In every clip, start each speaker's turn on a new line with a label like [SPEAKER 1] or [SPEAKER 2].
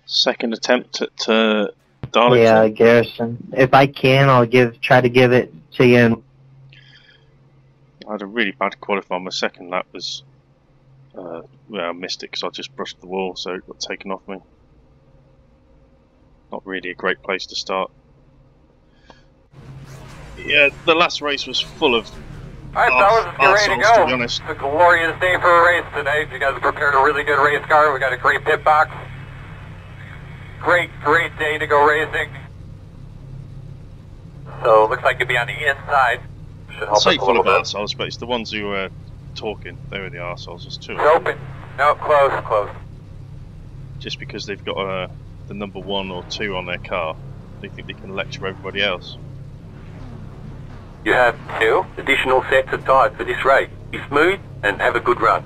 [SPEAKER 1] Second attempt at Darlington.
[SPEAKER 2] Yeah, Garrison. If I can, I'll try to give it to you.
[SPEAKER 1] I had a really bad qualifying. My second lap was, well, I missed it because I just brushed the wall, so it got taken off me. Not really a great place to start. Yeah, the last race was full of
[SPEAKER 3] Alright, fellas, let's get ready to go.
[SPEAKER 1] To be honest.
[SPEAKER 3] It's a glorious day for a race today. You guys prepared a really good race car. We got a great pit box. Great day to go racing. So it looks like you'll be on the inside. Should help us a
[SPEAKER 1] full
[SPEAKER 3] little
[SPEAKER 1] of
[SPEAKER 3] bit.
[SPEAKER 1] arseholes, but it's the ones who were talking. They were the arseholes. There's two.
[SPEAKER 3] It's open. No, close.
[SPEAKER 1] Just because they've got the number 1 or 2 on their car, they think they can lecture everybody else.
[SPEAKER 3] You have 2 additional sets of tyres for this race. Be smooth and have a good run.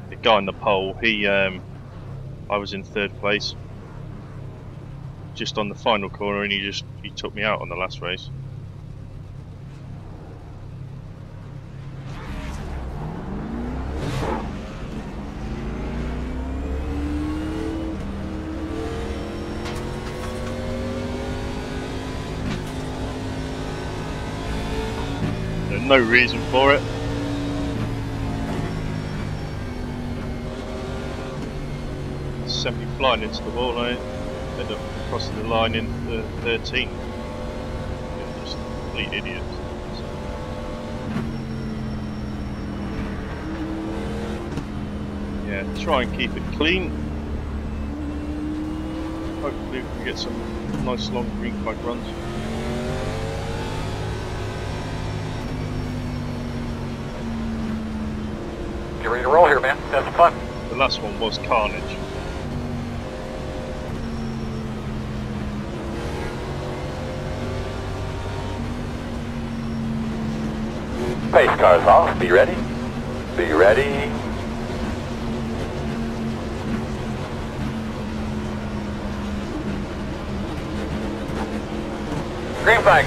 [SPEAKER 1] The guy in the pole, I was in 3rd place, just on the final corner, and he took me out on the last race. There's no reason for it. Sent me flying into the wall. I ended up crossing the line in 13. Just complete idiots. Yeah, try and keep it clean. Hopefully we can get some nice long green flag runs.
[SPEAKER 3] Get ready to roll here, man. That's fun.
[SPEAKER 1] The last one was carnage.
[SPEAKER 3] Pace cars off. Be ready. Be ready. Green flag.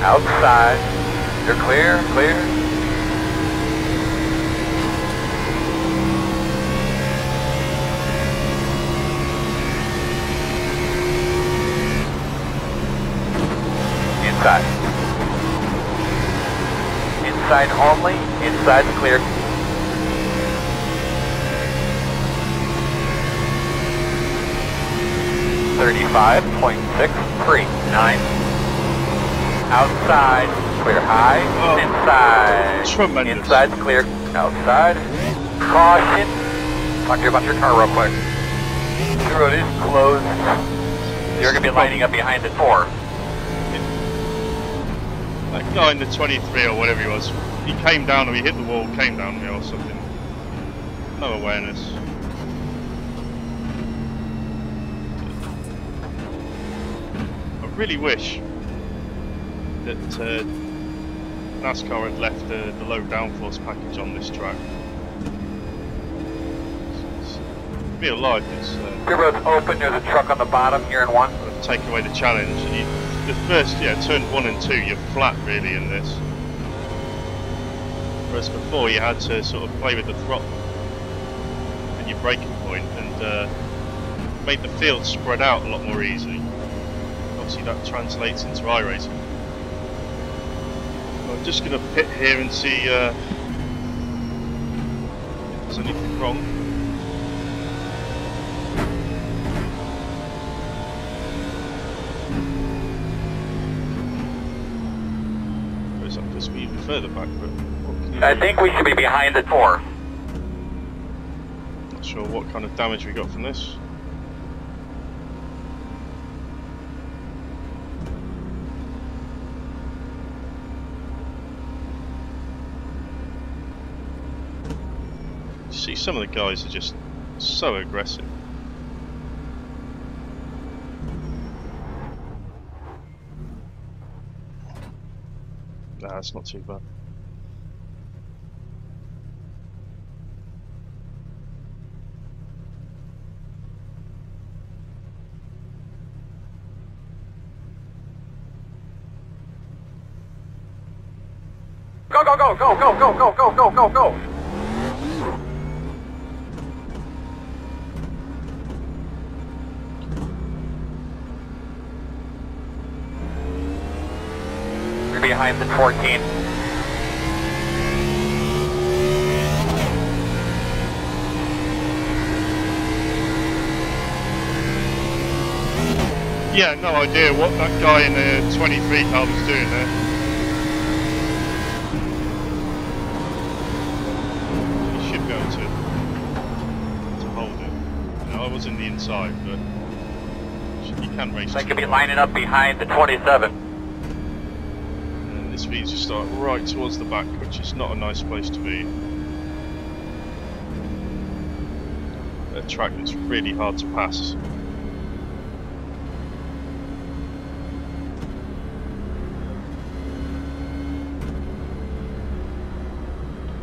[SPEAKER 3] Outside. You're clear. Inside only. Inside's clear. .639. Outside, clear high.
[SPEAKER 1] Oh,
[SPEAKER 3] inside.
[SPEAKER 1] Tremendous.
[SPEAKER 3] Inside's clear. Outside. Caution. Talk to you about your car real quick. The road is closed. You're going to be lining up behind the 4.
[SPEAKER 1] That guy in the 23 or whatever he was, he came down, or he hit the wall, came down on me or something. No awareness. I really wish that NASCAR had left the low downforce package on this track. It's real life, it's
[SPEAKER 3] Your road's open, there's a truck on the bottom here in 1.
[SPEAKER 1] take away the challenge. The first, turn 1 and 2, you're flat really in this. Whereas before you had to sort of play with the throttle and your braking point and make the field spread out a lot more easily. Obviously that translates into iRacing. I'm just going to pit here and see if there's anything wrong. Just be even further back, but
[SPEAKER 3] I think we should be behind the 4.
[SPEAKER 1] Not sure what kind of damage we got from this. You see, some of the guys are just so aggressive. Nah, it's not too bad.
[SPEAKER 3] Go, go, go, go, go, go, go, go, go, go, go. You're behind the 14.
[SPEAKER 1] Yeah, no idea what that guy in the 23 car was doing there. He should be able to hold it. You know, I was in the inside, but you can race.
[SPEAKER 3] They could be lining up behind the 27.
[SPEAKER 1] And this feeds you start right towards the back, which is not a nice place to be. A track that's really hard to pass.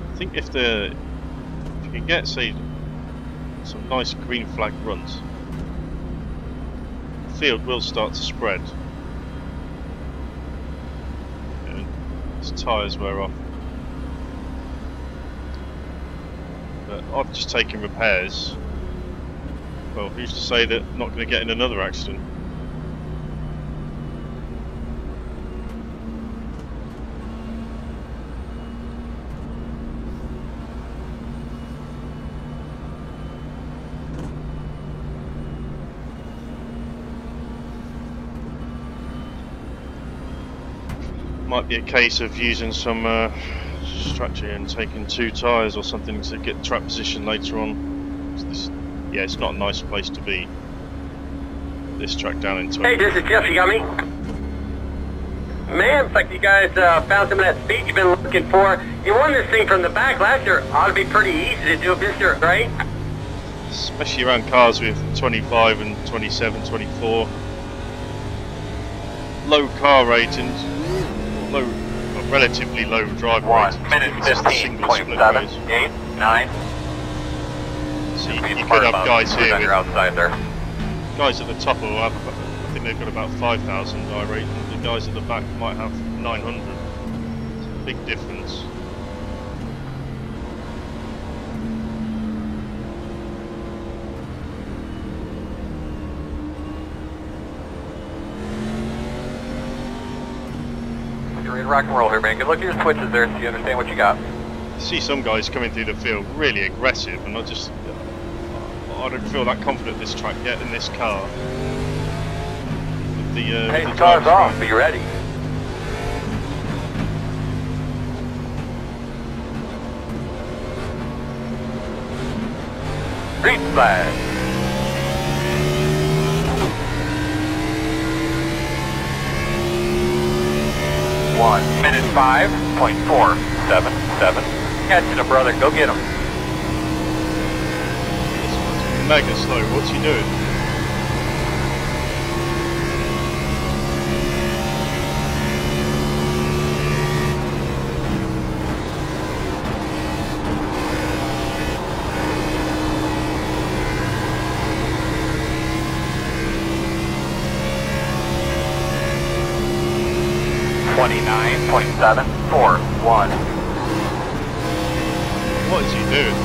[SPEAKER 1] I think if you can get, say, some nice green flag runs, the field will start to spread. And as tyres wear off. But I've just taken repairs. Well, who's to say that I'm not going to get in another accident? Might be a case of using some strategy and taking 2 tyres or something to get track position later on. Yeah, it's not a nice place to be. This track down in 20.
[SPEAKER 4] Hey, this is Jeff, you got me? Man, it's like you guys found some of that speed you've been looking for. You won this thing from the back last year. Ought to be pretty easy to do this year, right?
[SPEAKER 1] Especially around cars with 25 and 27, 24. Low car ratings. Low, well, relatively low drive ratings.
[SPEAKER 3] 1 minute 15.789.
[SPEAKER 1] So you could have guys here with,
[SPEAKER 3] outside there.
[SPEAKER 1] guys at the top will have, I think they've got about 5,000 I rate, and the guys at the back might have 900. It's a big difference.
[SPEAKER 3] You're in rock and roll here, man. Good look at your switches there so you understand what you got.
[SPEAKER 1] I see some guys coming through the field really aggressive, and I don't feel that confident this track yet in this car. With the,
[SPEAKER 3] Hey,
[SPEAKER 1] with
[SPEAKER 3] the
[SPEAKER 1] the
[SPEAKER 3] car's
[SPEAKER 1] drive
[SPEAKER 3] off. Be ready. Green flag. 1 minute 5.477. Catching a brother. Go get him.
[SPEAKER 1] This one's mega slow. What's he doing?
[SPEAKER 3] .741.
[SPEAKER 1] What is he doing?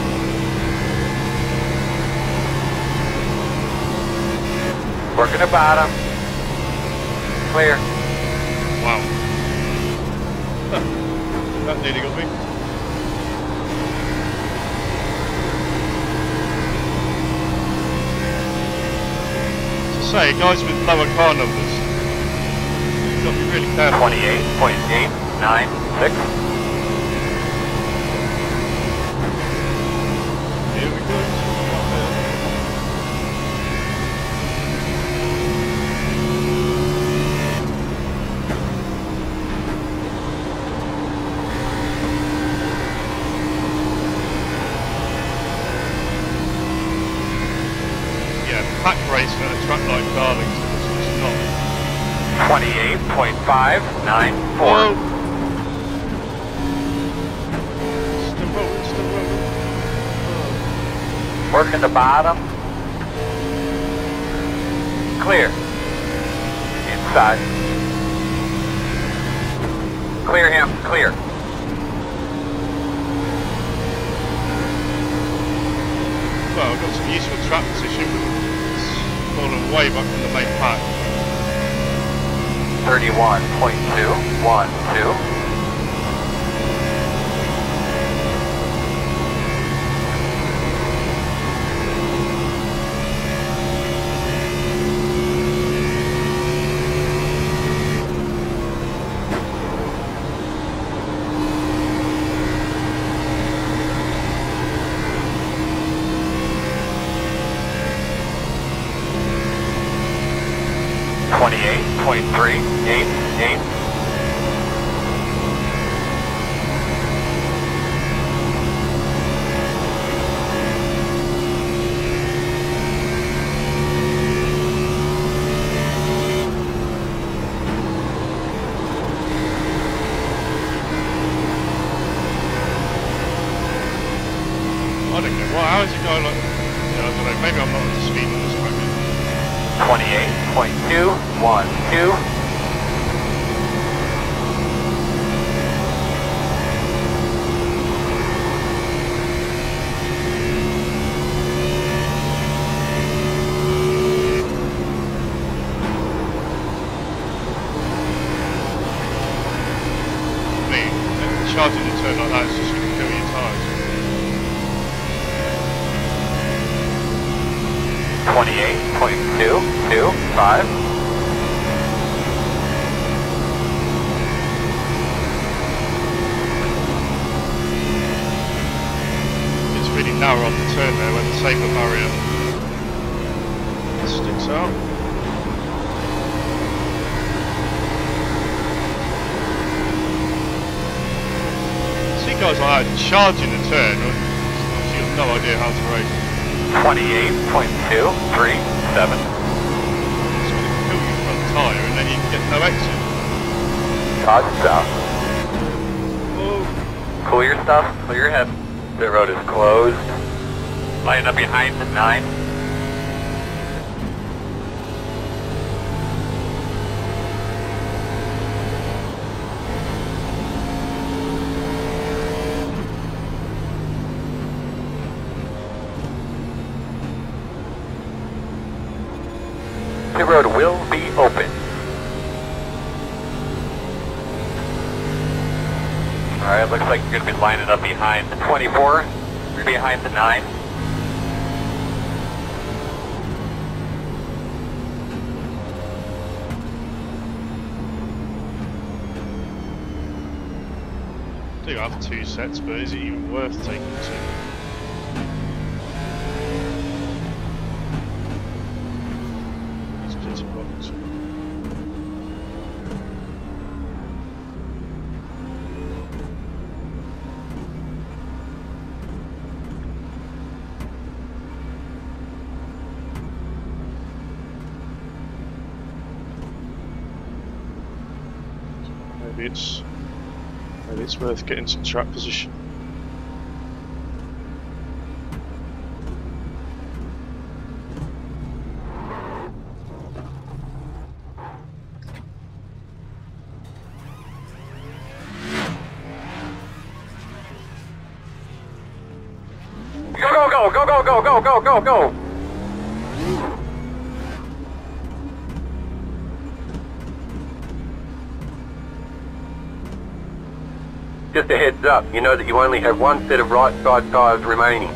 [SPEAKER 3] Working the bottom. Clear.
[SPEAKER 1] Wow. That nearly got me. To say, guys with lower car numbers, you've got to be really careful.
[SPEAKER 3] 28.896.
[SPEAKER 1] Here we go. Yeah, pack racing at a track like Darlington is just not.
[SPEAKER 3] 28.594.
[SPEAKER 1] Whoa. Still rolling, still rolling.
[SPEAKER 3] Working the bottom. Clear. Inside. Clear him. Clear.
[SPEAKER 1] well, I've got some useful track position, but it's fallen way back from the main pack.
[SPEAKER 3] 31.212.
[SPEAKER 1] I don't know. Well, how is it going like... Yeah, I don't know. Maybe I'm not at the speed on this track.
[SPEAKER 3] 28.212.
[SPEAKER 1] Charging the turn like that is just going to kill your tyres.
[SPEAKER 3] 28.225.
[SPEAKER 1] It's really narrow on the turn there where the safer barrier sticks out. Guys like that charging the turn, obviously you've no idea how to race.
[SPEAKER 3] 28.237.
[SPEAKER 1] It's going to kill your front tyre and then you can get no exit.
[SPEAKER 3] Dodge stop.
[SPEAKER 1] Oh.
[SPEAKER 3] Cool your stuff, clear your head. The road is closed. Line up behind the 9. The road will be open. Alright, looks like you're going to be lining up behind the 24, behind the 9.
[SPEAKER 1] I do have 2 sets, but is it even worth taking 2? Maybe it's worth getting some track position.
[SPEAKER 4] Go! Just a heads up, you know that you only have one set of right side tyres remaining.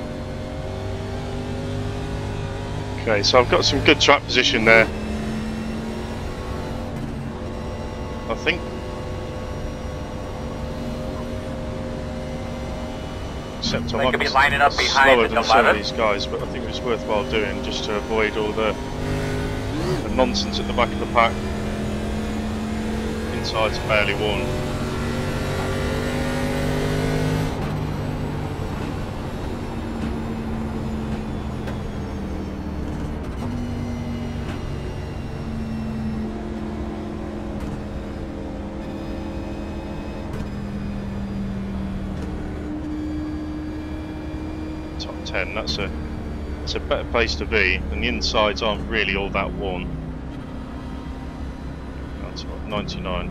[SPEAKER 1] Okay, so I've got some good track position there. I think. Except I might be
[SPEAKER 3] lining up behind
[SPEAKER 1] slower than some of these guys, but I think it's worthwhile doing just to avoid all the nonsense at the back of the pack. Inside's barely worn. Top 10, that's a better place to be, and the insides aren't really all that worn. That's what, 99.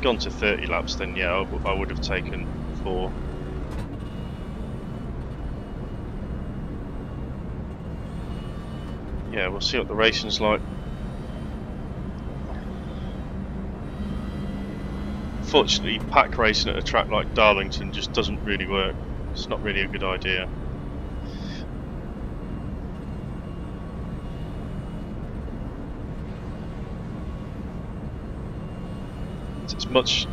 [SPEAKER 1] gone to 30 laps, then yeah, I would have taken 4. Yeah, we'll see what the racing's like. Fortunately, pack racing at a track like Darlington just doesn't really work. It's not really a good idea. It's much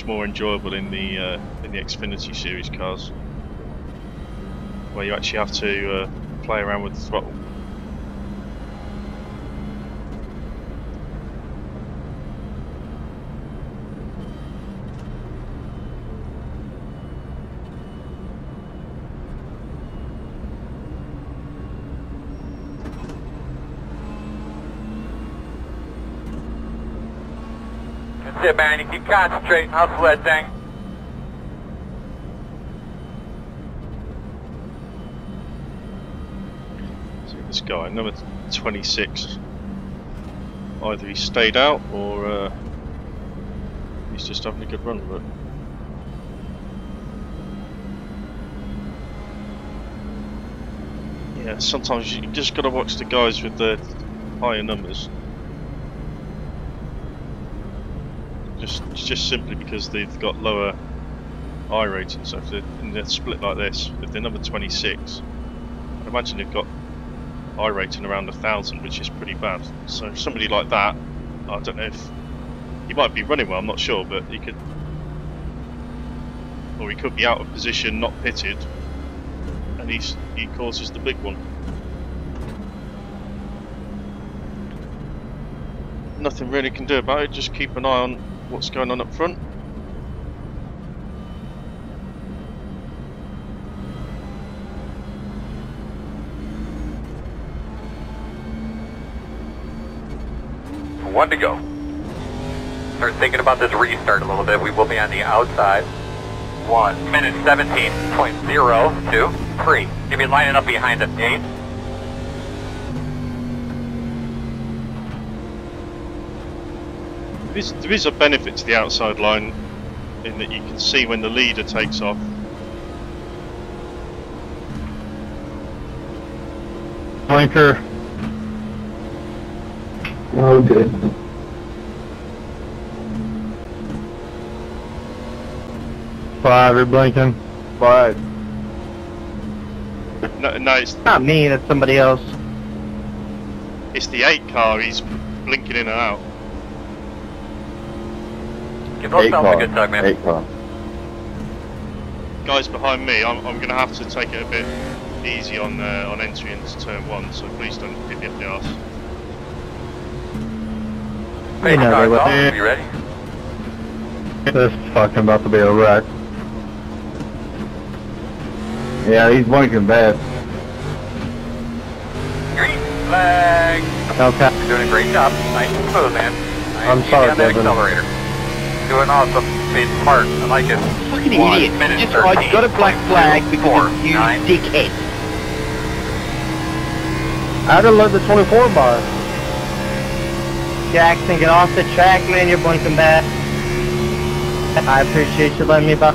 [SPEAKER 1] more enjoyable in the Xfinity series cars, where you actually have to play around with the throttle.
[SPEAKER 3] That's it, man. You keep concentrating. Hustle that thing.
[SPEAKER 1] So this guy, number 26, either he stayed out or he's just having a good run with it. Yeah, sometimes you just got to watch the guys with the higher numbers. Just simply because they've got lower I rating. So if they're in a split like this, if they're number 26, I'd imagine they've got I rating around 1,000, which is pretty bad. So somebody like that, I don't know if he might be running well, I'm not sure, but he could, or he could be out of position, not pitted, and he causes the big one. Nothing really can do about it. Just keep an eye on what's going on up front.
[SPEAKER 3] One to go. Start thinking about this restart a little bit. We will be on the outside. 1 minute 17.023. You'll be lining up behind us, 8.
[SPEAKER 1] There is a benefit to the outside line in that you can see when the leader takes off.
[SPEAKER 2] Blinker. Oh, good. Five, you're blinking. 5.
[SPEAKER 1] No, it's
[SPEAKER 2] Not me, that's somebody else.
[SPEAKER 1] It's the 8 car. He's blinking in and out.
[SPEAKER 3] Give those fellas a good tug, man.
[SPEAKER 2] 8 car.
[SPEAKER 1] Guys behind me, I'm going to have to take it a bit easy on entry into turn 1, so please don't hit me up the arse.
[SPEAKER 2] Hey, no,
[SPEAKER 3] cars
[SPEAKER 2] what
[SPEAKER 3] off.
[SPEAKER 2] the-
[SPEAKER 3] You ready?
[SPEAKER 2] This is fucking about to be a wreck. Yeah, he's blinking bad.
[SPEAKER 3] Green flag.
[SPEAKER 2] Okay.
[SPEAKER 3] You're doing a great job. Nice and smooth, man. Nice
[SPEAKER 2] I'm
[SPEAKER 3] and
[SPEAKER 2] sorry,
[SPEAKER 3] easy on that
[SPEAKER 2] Devin.
[SPEAKER 3] accelerator. Doing awesome. Being smart. I like it.
[SPEAKER 5] Fucking
[SPEAKER 3] 1
[SPEAKER 5] idiot.
[SPEAKER 3] minute
[SPEAKER 5] Just I got a black flag because you
[SPEAKER 3] 13.4.
[SPEAKER 5] dickhead.
[SPEAKER 2] I'd have let the 24 bar.
[SPEAKER 5] Jackson, get off the track, man. You're blinking bad. I appreciate you letting me by.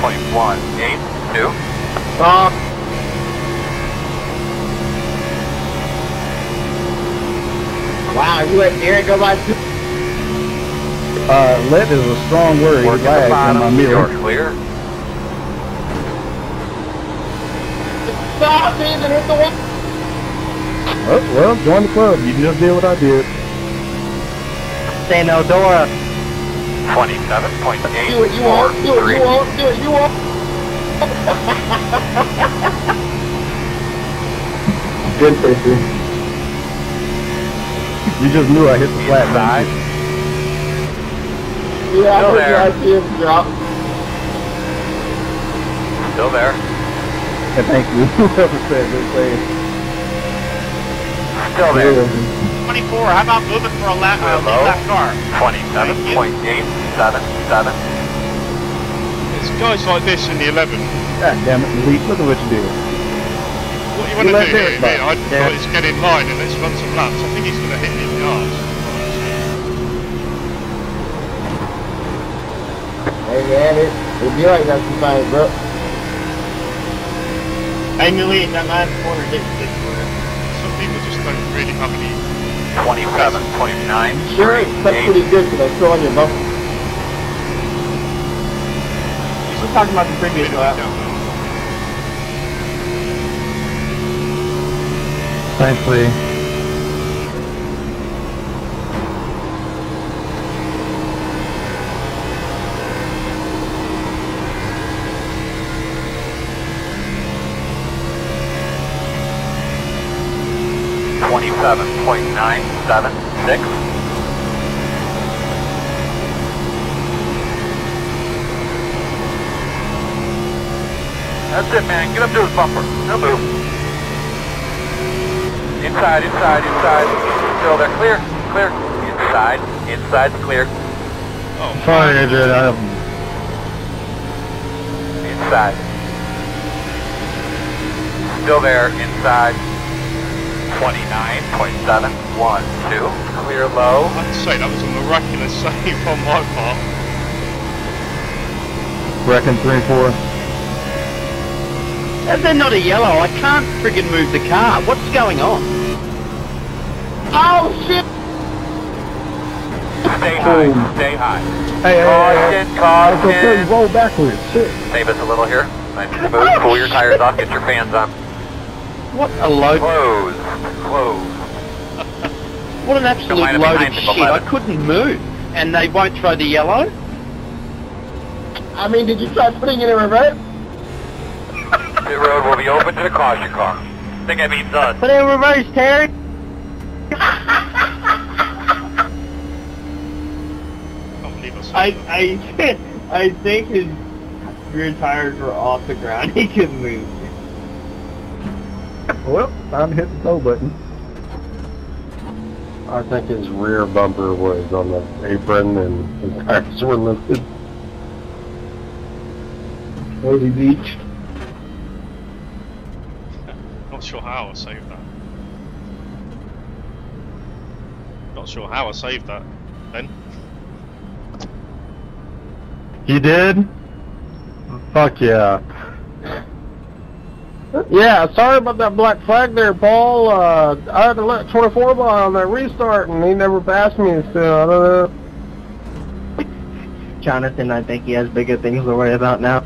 [SPEAKER 3] .182.
[SPEAKER 2] Oh.
[SPEAKER 5] Wow, you let Aaron go by too.
[SPEAKER 2] Let is a strong word.
[SPEAKER 3] Work
[SPEAKER 2] He
[SPEAKER 3] at the
[SPEAKER 2] lags in my
[SPEAKER 3] bottom.
[SPEAKER 2] mirror.
[SPEAKER 3] You're clear.
[SPEAKER 5] Stop, man, and hit the one.
[SPEAKER 2] Oh, well, join the club. You just did what I did.
[SPEAKER 5] San Eldora.
[SPEAKER 3] 27.843.
[SPEAKER 5] Do it, you won't. Do it, you won't. Do it, you won't.
[SPEAKER 2] Good picture. You just knew I hit the flat
[SPEAKER 3] Side.
[SPEAKER 2] line.
[SPEAKER 5] Yeah,
[SPEAKER 3] Still there.
[SPEAKER 5] I see him drop.
[SPEAKER 3] Still there.
[SPEAKER 2] And thank you. Whoever said this thing.
[SPEAKER 3] Still there.
[SPEAKER 5] 24, how about moving for a lap
[SPEAKER 3] Hello?
[SPEAKER 5] car?
[SPEAKER 3] 27.877.
[SPEAKER 1] It's guys like this in the 11.
[SPEAKER 6] God damn it, Lee, look at what you did.
[SPEAKER 1] What you want to do here, I thought he's get in line and let's run some laps. I think he's going to hit me in the arse.
[SPEAKER 6] Hey man, it'll be like that sometimes, bro.
[SPEAKER 5] Hey, Millie, that last corner didn't stick for it.
[SPEAKER 1] Some people just don't really have any.
[SPEAKER 3] 27, 29,
[SPEAKER 6] Sure, that's pretty good because I still on your bumper.
[SPEAKER 5] We're talking about the previous lap.
[SPEAKER 2] Thanks, Lee.
[SPEAKER 3] .976. That's it, man. Get up to his bumper. He'll move. Inside, inside, inside. Still there. Clear, clear. Inside, inside, clear.
[SPEAKER 1] Oh,
[SPEAKER 2] Sorry, Adrian.
[SPEAKER 3] Inside. Still there. Inside. 29.712. Clear low.
[SPEAKER 1] I'd say that was a miraculous save on my part.
[SPEAKER 2] Reckon 3-4.
[SPEAKER 7] They're not a yellow. I can't friggin' move the car. What's going on?
[SPEAKER 6] Oh shit!
[SPEAKER 3] Stay high. Stay high.
[SPEAKER 6] Hey,
[SPEAKER 3] Caution,
[SPEAKER 6] hey,
[SPEAKER 3] caution.
[SPEAKER 6] roll backwards. Shit.
[SPEAKER 3] Save us a little here. Nice and smooth. Pull your tires off. Get your fans on.
[SPEAKER 7] What a load.
[SPEAKER 3] Close. Close.
[SPEAKER 7] What an absolute
[SPEAKER 3] Line up
[SPEAKER 7] load of
[SPEAKER 3] behind him,
[SPEAKER 7] shit.
[SPEAKER 3] 11.
[SPEAKER 7] I couldn't move. And they won't throw the yellow?
[SPEAKER 6] I mean, did you try putting it in reverse?
[SPEAKER 3] The road will be open to the caution car. I think that means us.
[SPEAKER 5] Put it in reverse, Terry.
[SPEAKER 1] Can't believe I said that.
[SPEAKER 5] I think his rear tires were off the ground. He couldn't move.
[SPEAKER 6] Well, time to hit the tow button.
[SPEAKER 8] I think his rear bumper was on the apron and his tires were lifted.
[SPEAKER 6] Maybe beach.
[SPEAKER 1] Not sure how I saved that. Not sure how I saved that, Ben.
[SPEAKER 2] You did? Fuck yeah.
[SPEAKER 8] Yeah, sorry about that black flag there, Paul. I had to let 24 by on that restart and he never passed me, so I don't know.
[SPEAKER 5] Jonathan, I think he has bigger things to worry about now.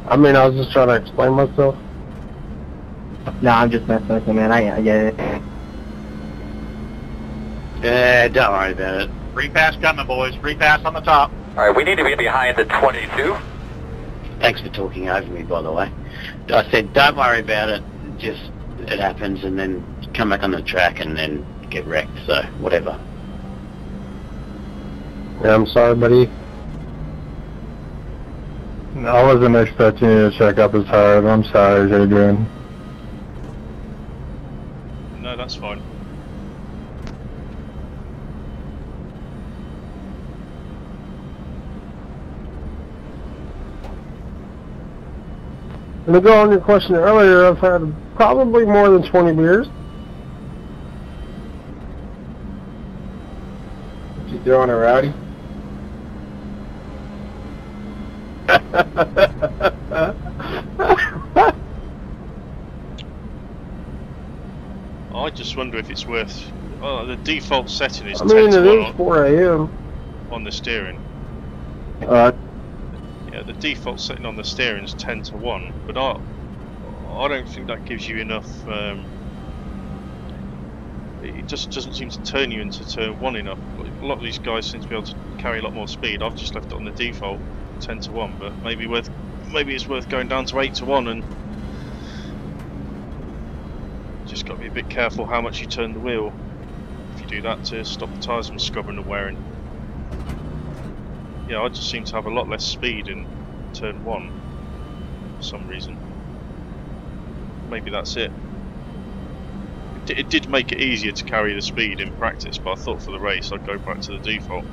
[SPEAKER 8] I mean, I was just trying to explain myself.
[SPEAKER 5] No, I'm just messing with you, man. I get it.
[SPEAKER 7] Yeah, don't worry about it.
[SPEAKER 9] Free pass coming, boys. Free pass on the top.
[SPEAKER 3] Alright, we need to be behind the 22.
[SPEAKER 7] Thanks for talking over me, by the way. I said, don't worry about it. Just, it happens, and then come back on the track and then get wrecked, so whatever.
[SPEAKER 8] Yeah, I'm sorry, buddy.
[SPEAKER 2] I wasn't expecting you to check up his tires. I'm sorry, Adrian.
[SPEAKER 1] No, that's fine.
[SPEAKER 8] And to go on your question earlier, I've had probably more than 20 beers.
[SPEAKER 6] You throwing a rowdy?
[SPEAKER 1] I just wonder if it's worth. Oh, the default setting is
[SPEAKER 8] I
[SPEAKER 1] 10
[SPEAKER 8] mean,
[SPEAKER 1] to
[SPEAKER 8] it
[SPEAKER 1] 1
[SPEAKER 8] is 4 a.m.
[SPEAKER 1] on the steering.
[SPEAKER 2] Alright.
[SPEAKER 1] Yeah, the default setting on the steering is 10 to 1, but I don't think that gives you enough. It just doesn't seem to turn you into turn 1 enough. A lot of these guys seem to be able to carry a lot more speed. I've just left it on the default 10 to 1, but maybe it's worth going down to 8 to 1 and just got to be a bit careful how much you turn the wheel if you do that to stop the tyres from scrubbing and wearing. Yeah, I just seem to have a lot less speed in turn 1 for some reason. Maybe that's it. It did make it easier to carry the speed in practice, but I thought for the race I'd go back to the default.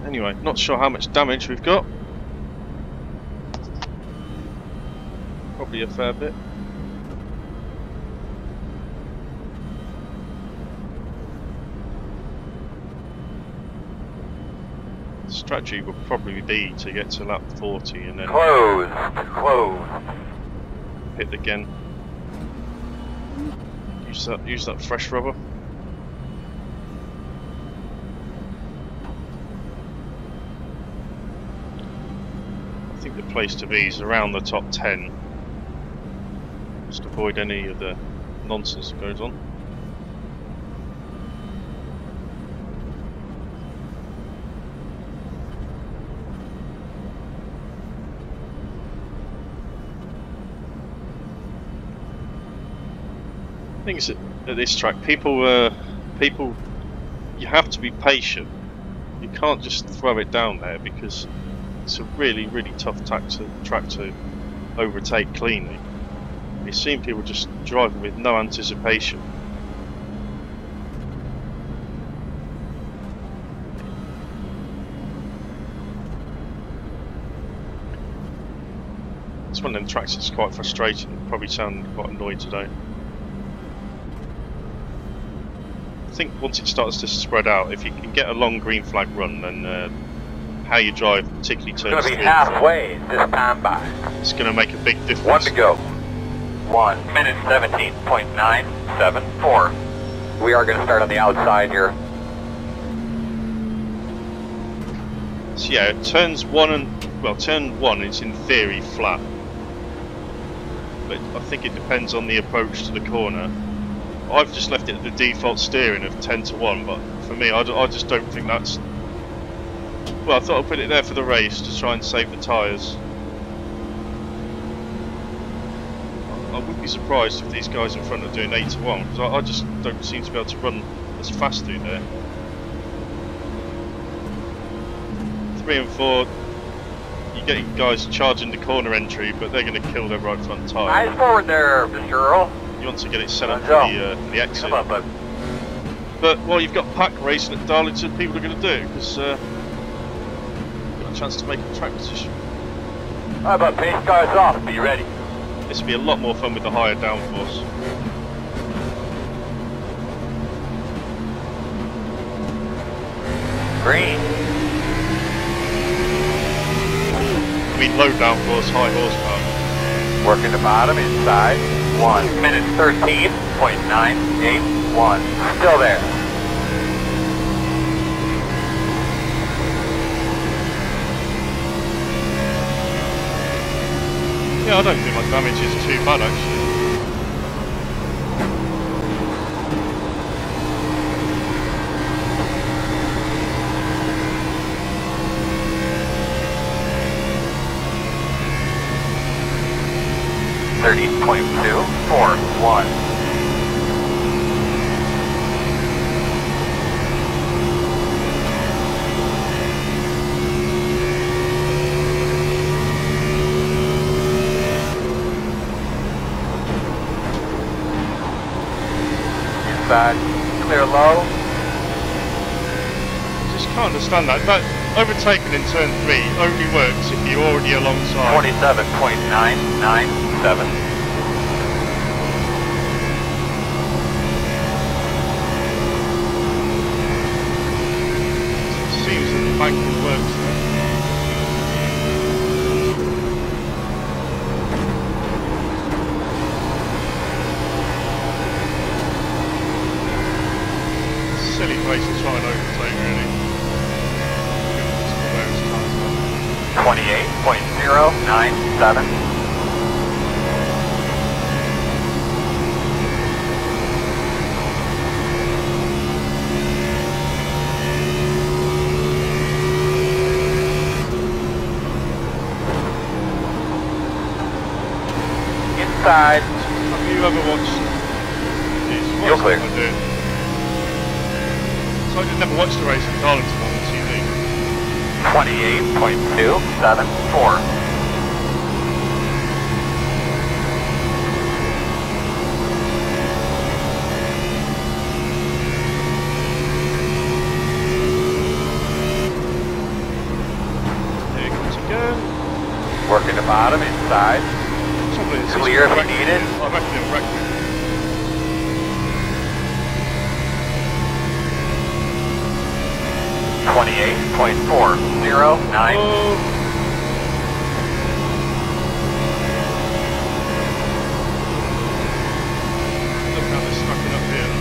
[SPEAKER 1] Anyway, not sure how much damage we've got. Probably a fair bit. Strategy will probably be to get to lap 40 and then
[SPEAKER 3] Closed.
[SPEAKER 1] hit again. Use that fresh rubber. I think the place to be is around the top 10. Just avoid any of the nonsense that goes on. Things at this track, people, you have to be patient. You can't just throw it down there because it's a really, really tough track to overtake cleanly. You've seen people just driving with no anticipation. It's one of them tracks that's quite frustrating. You probably sound quite annoyed today. I think once it starts to spread out, if you can get a long green flag run, then how you drive, particularly turns 3 and 4,
[SPEAKER 3] It's going to be halfway this time by.
[SPEAKER 1] it's going to make a big difference.
[SPEAKER 3] 1 to go. 1 minute 17.974. We are going to start on the outside here.
[SPEAKER 1] So yeah, turn 1 is in theory flat, but I think it depends on the approach to the corner. I've just left it at the default steering of 10 to 1, but for me, I just don't think that's... Well, I thought I'd put it there for the race to try and save the tyres. I wouldn't be surprised if these guys in front are doing 8 to 1, because I just don't seem to be able to run as fast through there. 3 and 4, you're getting guys charging the corner entry, but they're going to kill their right front tyre.
[SPEAKER 3] Eyes forward there, Mr. Earl.
[SPEAKER 1] You want to get it set up for the exit.
[SPEAKER 3] Come on, bud.
[SPEAKER 1] But while you've got pack racing at Darlington, people are going to do it because got a chance to make a track position.
[SPEAKER 3] How about pace cars off? Be ready.
[SPEAKER 1] This will be a lot more fun with the higher downforce.
[SPEAKER 3] Green.
[SPEAKER 1] I mean low downforce, high horsepower.
[SPEAKER 3] Working the bottom inside. 1 minute 13.981. Still there.
[SPEAKER 1] Yeah, I don't think my damage is too bad actually.
[SPEAKER 3] .241. Inside, clear low.
[SPEAKER 1] I just can't understand that. That overtaking in turn 3 only works if you're already alongside.
[SPEAKER 3] 27.997.
[SPEAKER 1] Seems that the banking works there. Silly place to try and overtake really.
[SPEAKER 3] 28.097. Inside.
[SPEAKER 1] Have you ever watched these?
[SPEAKER 3] You're clear.
[SPEAKER 1] So I did never watch the race in Darlington on TV.
[SPEAKER 3] 28.274. bottom, inside.
[SPEAKER 1] Trouble is,
[SPEAKER 3] Clear if you need it.
[SPEAKER 1] I reckon it'll wreck me.
[SPEAKER 3] .409.
[SPEAKER 1] Oh. Look how they're stacking up here.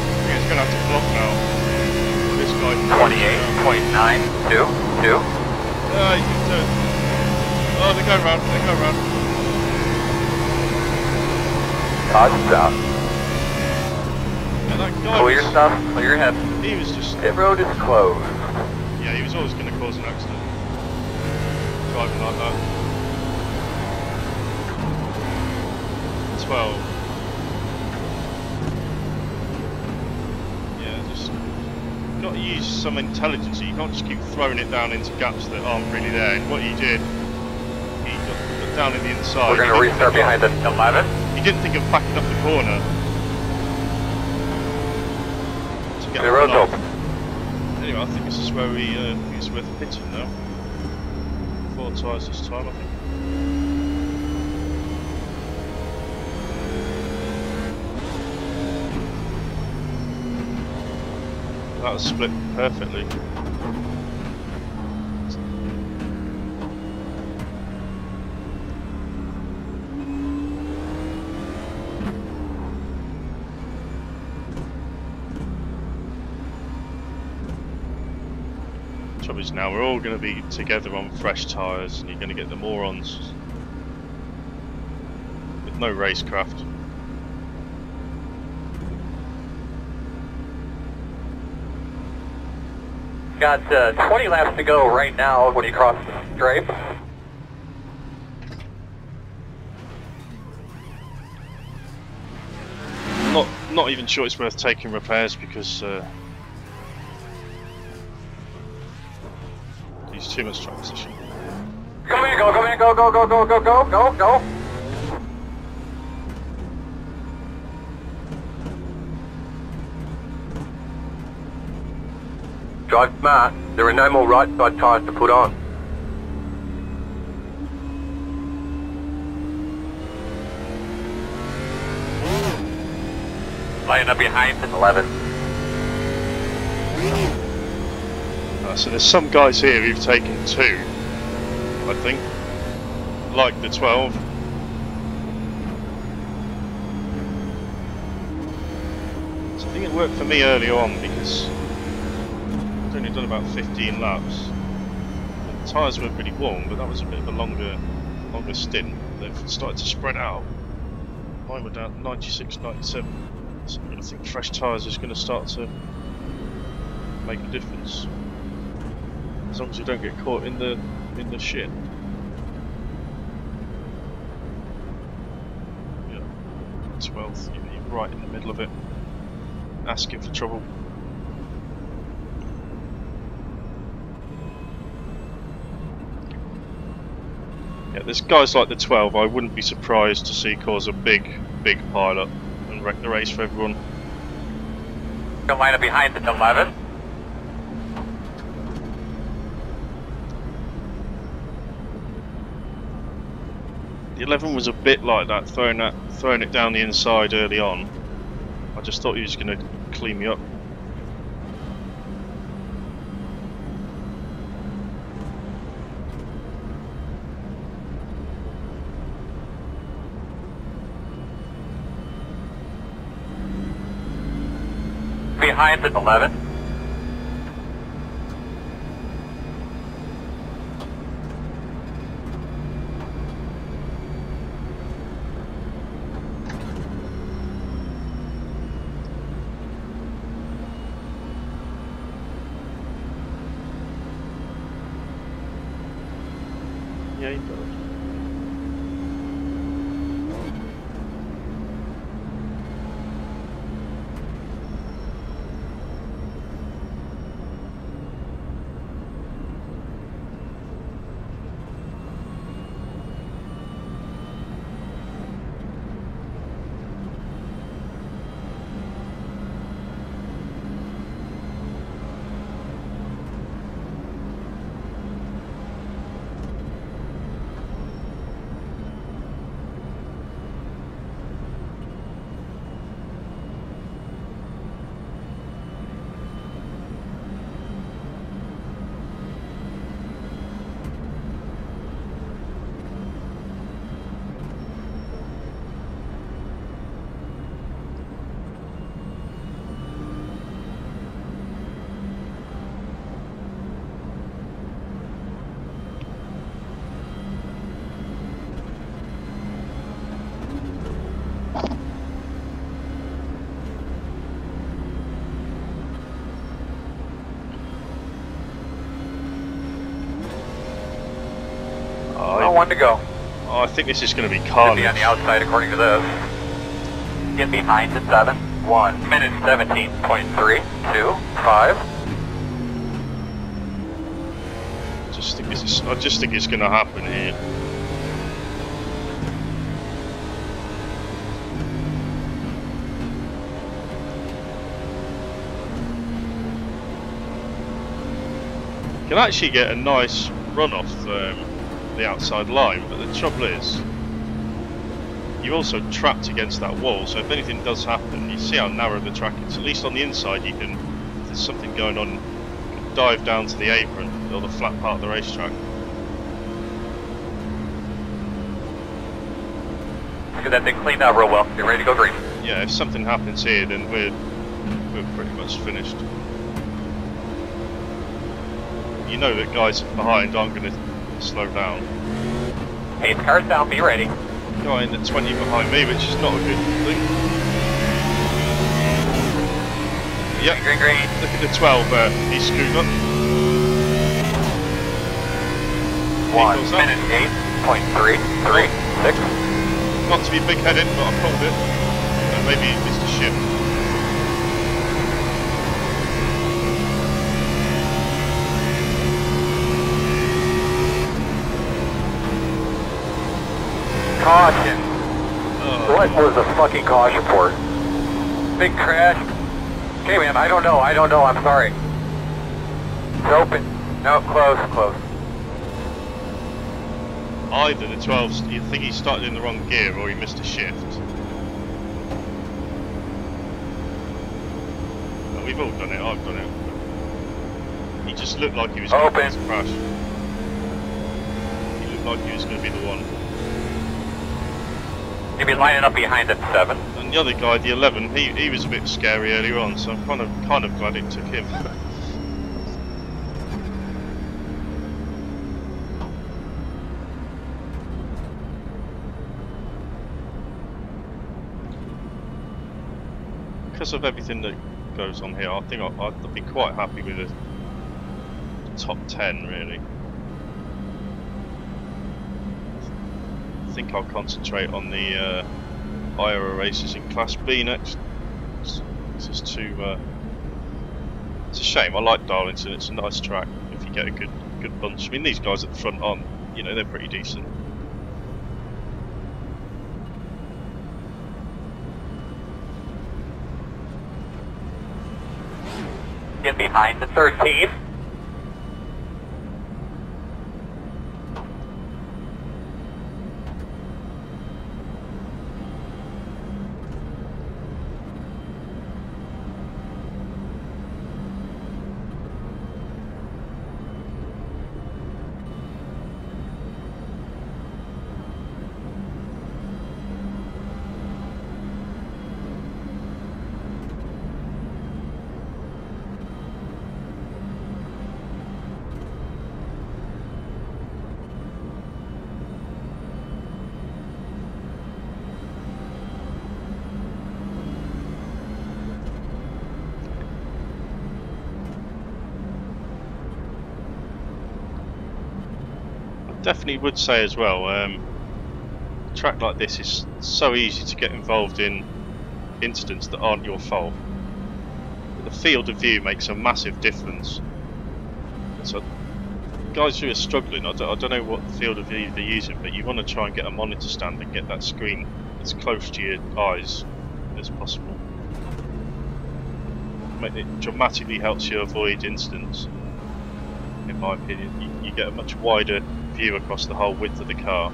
[SPEAKER 1] I think it's going to have to block now. This guy.
[SPEAKER 3] 28.922.
[SPEAKER 1] You can do it. Oh, they're going round. They're going round.
[SPEAKER 3] Caution stop.
[SPEAKER 1] Yeah, that guy
[SPEAKER 3] Clear
[SPEAKER 1] was,
[SPEAKER 3] stuff, clear ahead.
[SPEAKER 1] he was just...
[SPEAKER 3] Pit road is closed.
[SPEAKER 1] Yeah, he was always going to cause an accident. Driving like that. 12. Yeah, just... You've got to use some intelligence. You can't just keep throwing it down into gaps that aren't really there. And what he did, he got down in the inside.
[SPEAKER 3] We're going to restart behind the 11.
[SPEAKER 1] He didn't think of backing up the corner.
[SPEAKER 3] The road's open.
[SPEAKER 1] Anyway, I think this is where it's worth pitching now. 4 tyres this time, I think. That was split perfectly. Trouble is now we're all going to be together on fresh tyres, and you're going to get the morons with no racecraft.
[SPEAKER 3] Got 20 laps to go right now when you cross the stripe.
[SPEAKER 1] Not even sure it's worth taking repairs because use too much track position.
[SPEAKER 3] Come in, go, go, go, go, go, go, go, go, go. Drive smart. There are no more right side tyres to put on. Laying up behind at 11.
[SPEAKER 1] So there's some guys here who've taken 2, I think, like the 12. So I think it worked for me early on because I'd only done about 15 laps. The tyres weren't really warm, but that was a bit of a longer stint. They've started to spread out. Mine were down 96, 97. So I think fresh tyres is going to start to make a difference. As long as you don't get caught in the shit. Yeah, 12th, you're right in the middle of it, asking for trouble. Yeah, there's guys like the 12 I wouldn't be surprised to see cause a big pile up and wreck the race for everyone.
[SPEAKER 3] Gonna line up behind the 11.
[SPEAKER 1] The 11 was a bit like that, throwing it down the inside early on. I just thought he was going to clean me up.
[SPEAKER 3] Behind the 11.
[SPEAKER 1] Yeah, he does.
[SPEAKER 3] 1 to go.
[SPEAKER 1] Oh, I think this is going to be
[SPEAKER 3] Should
[SPEAKER 1] carnage.
[SPEAKER 3] be on the outside according to this. Get behind at 7. 1 minute 17.325.
[SPEAKER 1] I just think it's going to happen here. You can actually get a nice run off the outside line, but the trouble is you're also trapped against that wall, so if anything does happen, you see how narrow the track is. At least on the inside you can, if there's something going on, you can dive down to the apron or the flat part of the racetrack.
[SPEAKER 3] Get that thing cleaned out real well. Get ready to go green.
[SPEAKER 1] Yeah, if something happens here, then we're pretty much finished. You know that guys behind aren't going to slow down.
[SPEAKER 3] Hey, car's down, be ready.
[SPEAKER 1] Guy in the 20 behind me, which is not a good thing. Yep,
[SPEAKER 3] Green, green.
[SPEAKER 1] look at the 12 he's screwed up.
[SPEAKER 3] 1 minute 8.336.
[SPEAKER 1] Not to be big-headed, but I pulled it. And maybe he missed a shift.
[SPEAKER 3] Caution. What was the fucking caution for? Big crash. Okay, man, I don't know, I'm sorry. It's open. No, close.
[SPEAKER 1] Either the 12's, you think he started in the wrong gear or he missed a shift. And we've all done it, I've done it. He just looked like he was going to crash. He looked like he was going to be the one.
[SPEAKER 3] You'll be lining up behind at 7.
[SPEAKER 1] And the other guy, the 11, he was a bit scary earlier on, so I'm kind of glad it took him. Because of everything that goes on here, I think I'd be quite happy with the top 10, really. I think I'll concentrate on the IRA races in Class B next. It's just too. It's a shame. I like Darlington. It's a nice track if you get a good bunch. I mean, these guys at the front aren't, you know, they're pretty decent.
[SPEAKER 3] Get behind the 13.
[SPEAKER 1] Definitely would say as well, a track like this is so easy to get involved in incidents that aren't your fault. But the field of view makes a massive difference. So guys who are struggling, I don't know what field of view they're using, but you want to try and get a monitor stand and get that screen as close to your eyes as possible. It dramatically helps you avoid incidents, in my opinion. You get a much wider view across the whole width of the car.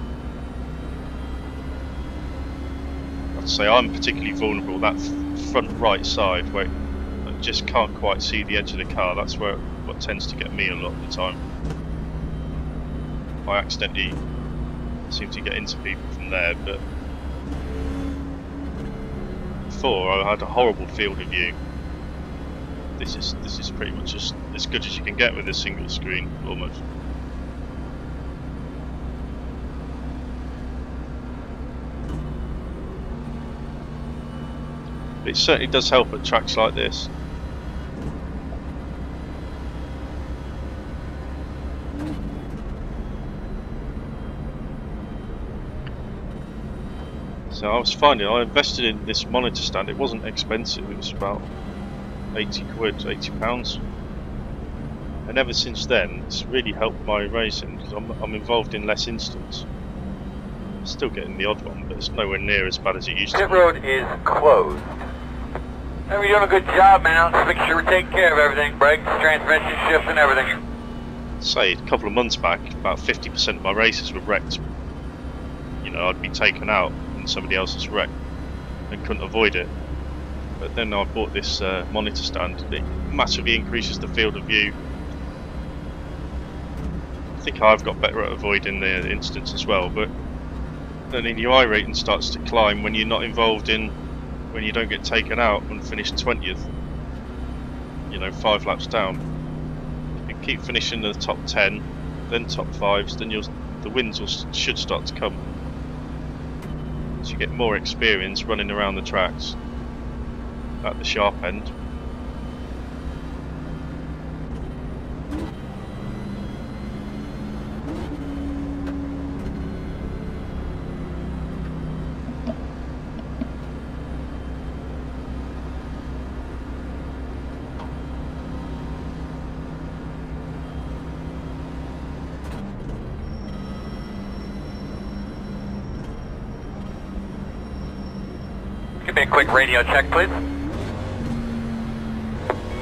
[SPEAKER 1] I'd say I'm particularly vulnerable, that front right side where I just can't quite see the edge of the car. That's what tends to get me a lot of the time. I accidentally seem to get into people from there, but before I had a horrible field of view. This is pretty much just as good as you can get with a single screen, almost. It certainly does help at tracks like this. So I was finding, I invested in this monitor stand. It wasn't expensive. It was about 80 quid, £80. And ever since then, it's really helped my racing because I'm involved in less instants. Still getting the odd one, but it's nowhere near as bad as it used to
[SPEAKER 3] Pit
[SPEAKER 1] be.
[SPEAKER 3] road is closed. Hey, you're doing a good job, man. Let's make sure we take care of everything. Brakes, transmission, shifts, and everything.
[SPEAKER 1] Say, a couple of months back, about 50% of my races were wrecked. You know, I'd be taken out in somebody else's wreck and couldn't avoid it. But then I bought this monitor stand. It massively increases the field of view. I think I've got better at avoiding the incidents as well, but then your I rating starts to climb when you're not involved in, when you don't get taken out and finish 20th, you know, 5 laps down. If you keep finishing in the top 10, then top 5s, then the wins should start to come. So you get more experience running around the tracks at the sharp end.
[SPEAKER 3] Give me a quick radio check, please.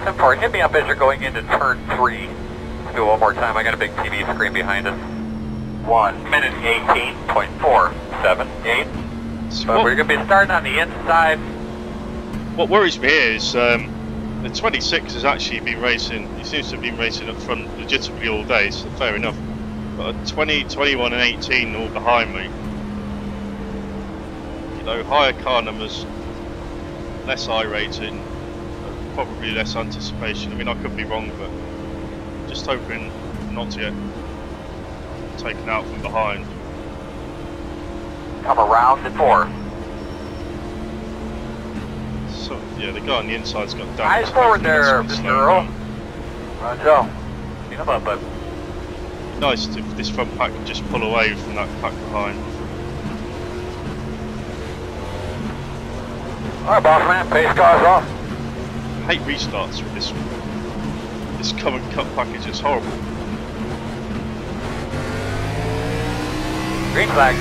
[SPEAKER 3] 7-4, hit me up as you're going into turn 3. Let's do it one more time. I got a big TV screen behind us. 1 minute 18.478. So we're going to be starting on the inside.
[SPEAKER 1] What worries me here is the 26 has actually been racing. He seems to have been racing up front legitimately all day, so fair enough. But 20, 21 and 18 all behind me. You know, higher car numbers, less I rating, probably less anticipation. I mean, I could be wrong, but just hoping not to get taken out from behind.
[SPEAKER 3] Come around at 4.
[SPEAKER 1] So yeah, the guy on the inside's got down.
[SPEAKER 3] Eyes forward there, Mr. Earl. Roger. You know about, but
[SPEAKER 1] nice if this front pack could just pull away from that pack behind.
[SPEAKER 3] alright, boss man, pace cars off.
[SPEAKER 1] I hate restarts with this come and cut package. It's horrible.
[SPEAKER 3] Green flag.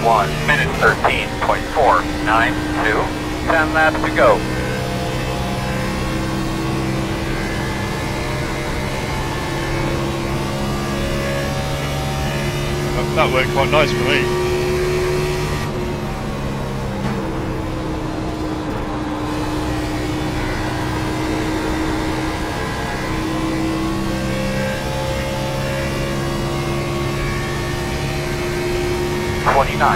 [SPEAKER 3] One minute 13.492. 10 laps to go.
[SPEAKER 1] That worked quite nice for me.
[SPEAKER 3] .615.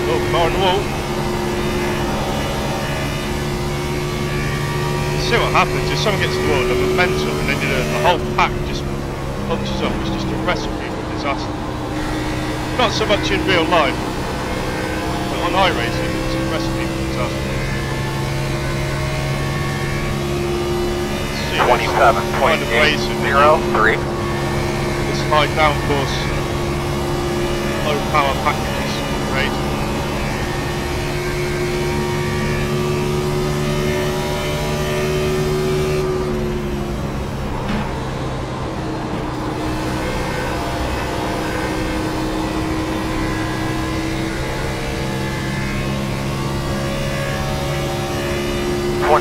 [SPEAKER 1] Oh, car on the wall. See what happens if someone gets to the wall, the momentum, and then the whole pack just punches up. It's just a recipe for disaster. Not so much in real life, but on iRacing, it's a recipe for disaster.
[SPEAKER 3] 27.803.
[SPEAKER 1] This high downforce, low power package is great.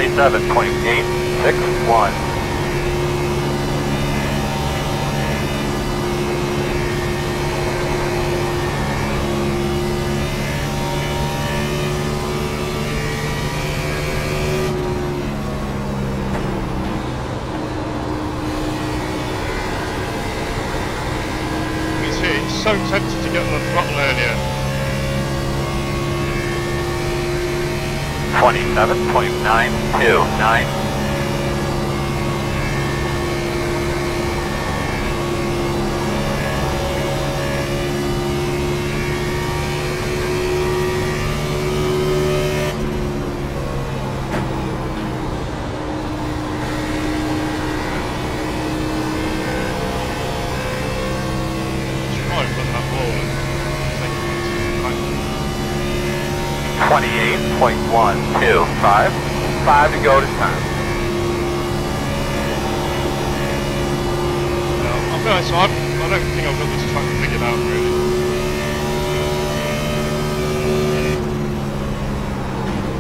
[SPEAKER 3] .861.
[SPEAKER 1] So tempted to get on the throttle earlier.
[SPEAKER 3] 27.929. 28.125. 5 to go to time.
[SPEAKER 1] I'll be honest, I don't think I've got this track figured out really.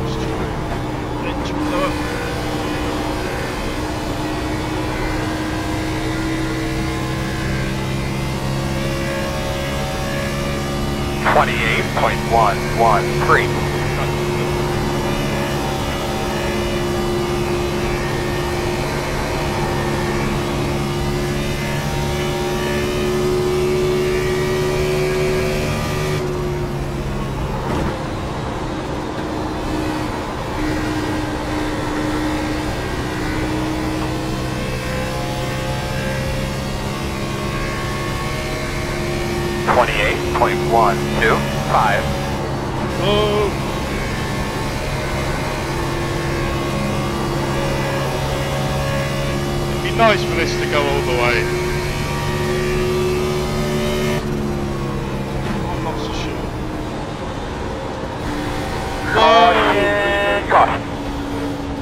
[SPEAKER 1] Just try and inch lower.
[SPEAKER 3] .113. .125.
[SPEAKER 1] Oh! It'd be nice for this to go all the way. I'm not so sure.
[SPEAKER 3] Caution.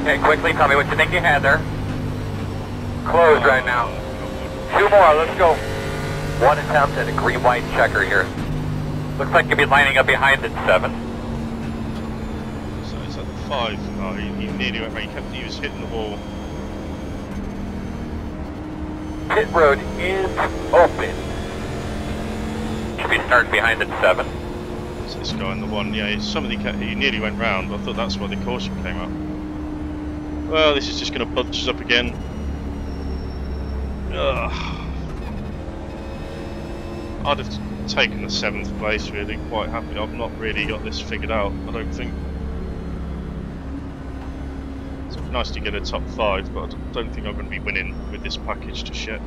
[SPEAKER 3] Okay, quickly tell me what you think you had there. Closed right now. 2 more, let's go. 1 attempt at a green-white checker here. Looks like you'll be lining up behind at 7.
[SPEAKER 1] So it's at the 5. Oh, he nearly went right. He was hitting the wall.
[SPEAKER 3] Pit road is open. Should be starting behind at 7.
[SPEAKER 1] It's this guy in the 1. Yeah, he nearly went round. I thought that's why the caution came up. Well, this is just going to bunch us up again. Ugh. I'd have taken the 7th place, really, quite happy. I've not really got this figured out, I don't think. It's nice to get a top 5, but I don't think I'm going to be winning with this package just yet.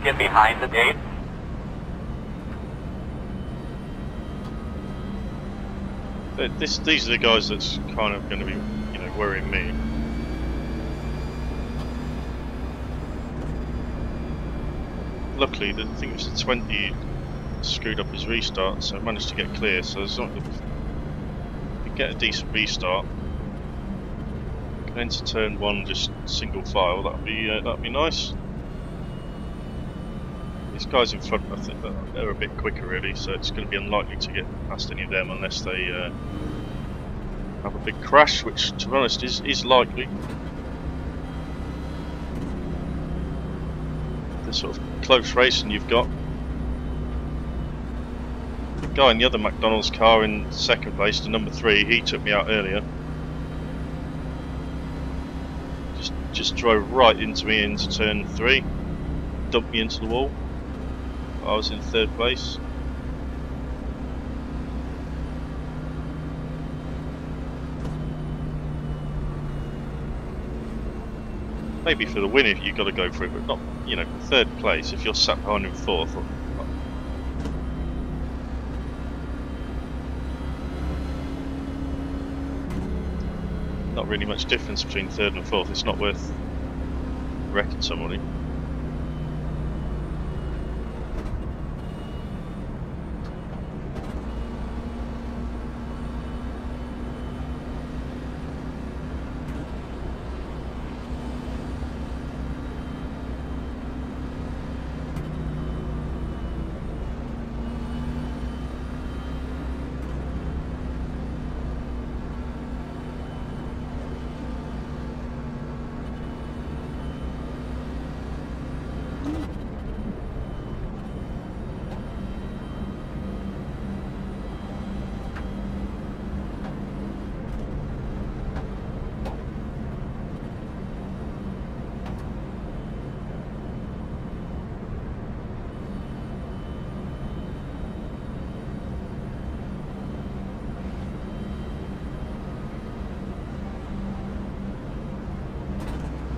[SPEAKER 3] Get behind the gate.
[SPEAKER 1] These are the guys that's kind of going to be, worrying me. Luckily, I think it was the 20 screwed up his restart, so I managed to get clear. So as long as we get a decent restart, can enter turn 1 just single file. That'd be nice. These guys in front, I think they're a bit quicker really, so it's going to be unlikely to get past any of them unless they have a big crash, which to be honest is likely. The sort of close racing you've got. The guy in the other McDonald's car in 2nd place to number 3, he took me out earlier. Just drove right into me into turn 3, dumped me into the wall. I was in 3rd place. Maybe for the win if you've got to go for it, but not, 3rd place if you're sat behind in 4th. Not really much difference between 3rd and 4th. It's not worth wrecking somebody.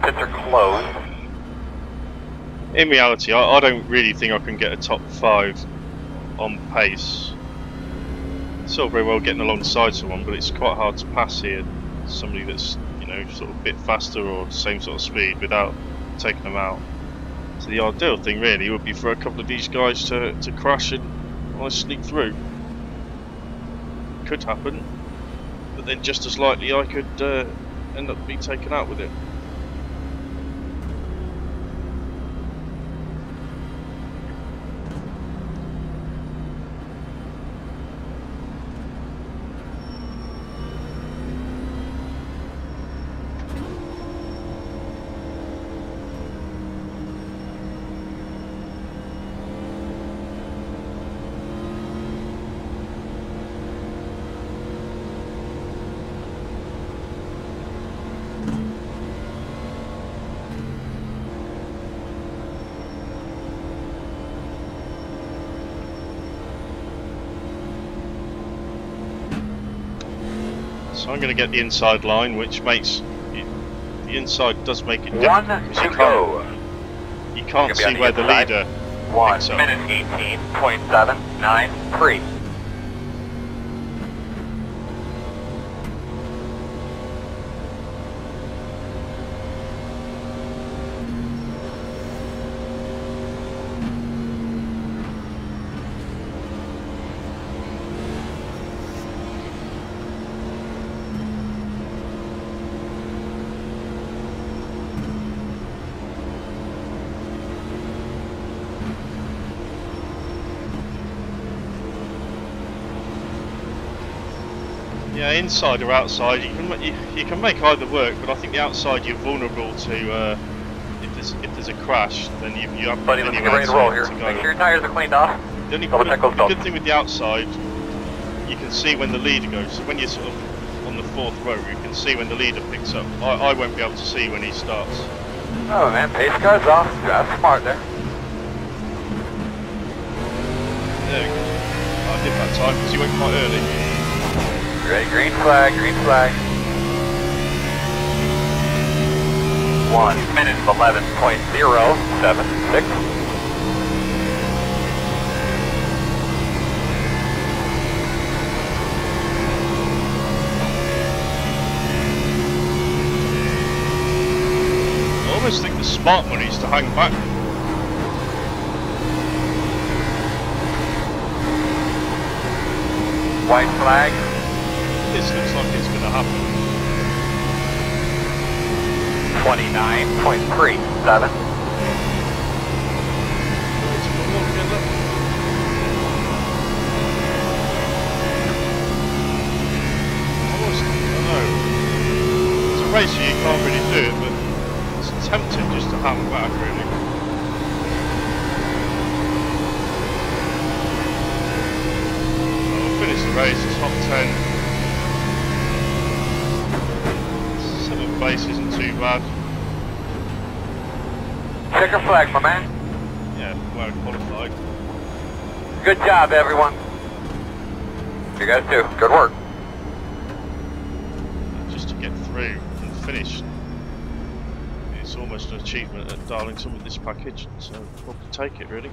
[SPEAKER 3] Pits are closed.
[SPEAKER 1] In reality, I don't really think I can get a top 5 on pace. It's all very well getting alongside someone, but it's quite hard to pass here. Somebody that's, you know, sort of a bit faster or same sort of speed without taking them out. So the ideal thing really would be for a couple of these guys to crash and I sneak through. Could happen, but then just as likely I could end up being taken out with it. So I'm going to get the inside line, which makes the inside does make it difficult.
[SPEAKER 3] 1 to go.
[SPEAKER 1] You can't see where the leader
[SPEAKER 3] 1
[SPEAKER 1] picks up.
[SPEAKER 3] minute 18.793.
[SPEAKER 1] Yeah, inside or outside, you can make either work, but I think the outside you're vulnerable to if there's a crash, then you have
[SPEAKER 3] Buddy, let's get ready to roll here. Make sure your tires are cleaned off.
[SPEAKER 1] The only
[SPEAKER 3] Double check those
[SPEAKER 1] the
[SPEAKER 3] belts.
[SPEAKER 1] good thing with the outside, you can see when the leader goes. So when you're sort of on the 4th row, you can see when the leader picks up. I won't be able to see when he starts.
[SPEAKER 3] Oh man, pace car's off. That's smart there.
[SPEAKER 1] There we go. I did that time because he went quite early.
[SPEAKER 3] Ready, green flag, green flag. 1 minute 11.076.
[SPEAKER 1] I almost think the smart money is to hang back.
[SPEAKER 3] White flag.
[SPEAKER 1] This looks like it's going to happen.
[SPEAKER 3] 29.37.
[SPEAKER 1] It's a race you can't really do it, but it's tempting just to hang back really. I'll finish the race, it's top 10. 7th place isn't too bad.
[SPEAKER 3] Checker flag, my man.
[SPEAKER 1] Yeah, well qualified.
[SPEAKER 3] Good job, everyone. You guys too. Good work.
[SPEAKER 1] Just to get through and finish, it's almost an achievement at Darlington with this package, so we'll take it really.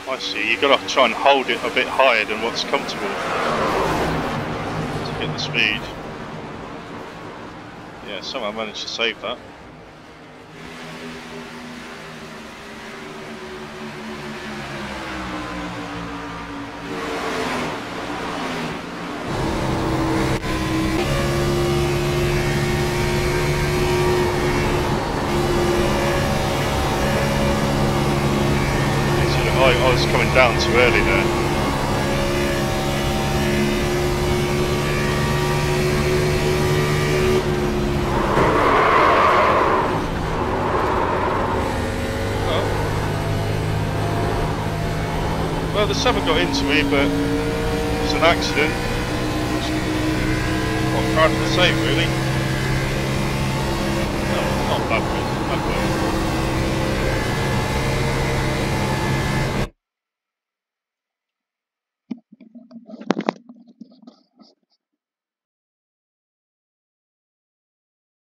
[SPEAKER 1] I see. You've got to try and hold it a bit higher than what's comfortable to get the speed. Yeah, somehow managed to save that. I was coming down too early there. Well, the 7 got into me, but it's an accident. Quite proud of the save, really. No, not bad, bad.